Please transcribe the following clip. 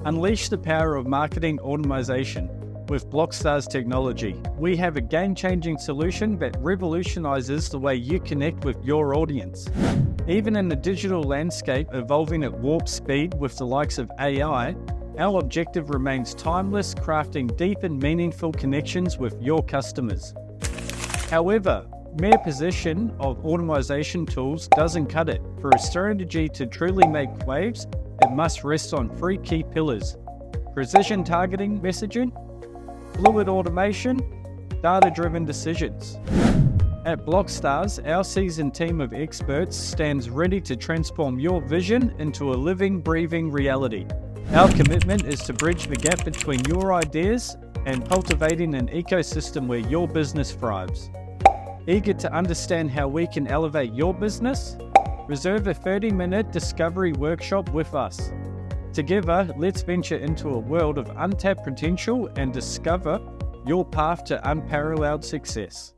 Unleash the power of marketing automation with BLOCKSTARS technology. We have a game-changing solution that revolutionises the way you connect with your audience. Even in the digital landscape evolving at warp speed with the likes of AI, our objective remains timeless, crafting deep and meaningful connections with your customers. However, mere possession of automation tools doesn't cut it. For a strategy to truly make waves, it must rest on three key pillars: precision targeting messaging, fluid automation, data-driven decisions. At BLOCKSTARS, our seasoned team of experts stands ready to transform your vision into a living, breathing reality. Our commitment is to bridge the gap between your ideas and cultivating an ecosystem where your business thrives. Eager to understand how we can elevate your business? Reserve a 30-minute discovery workshop with us. Together, let's venture into a world of untapped potential and discover your path to unparalleled success.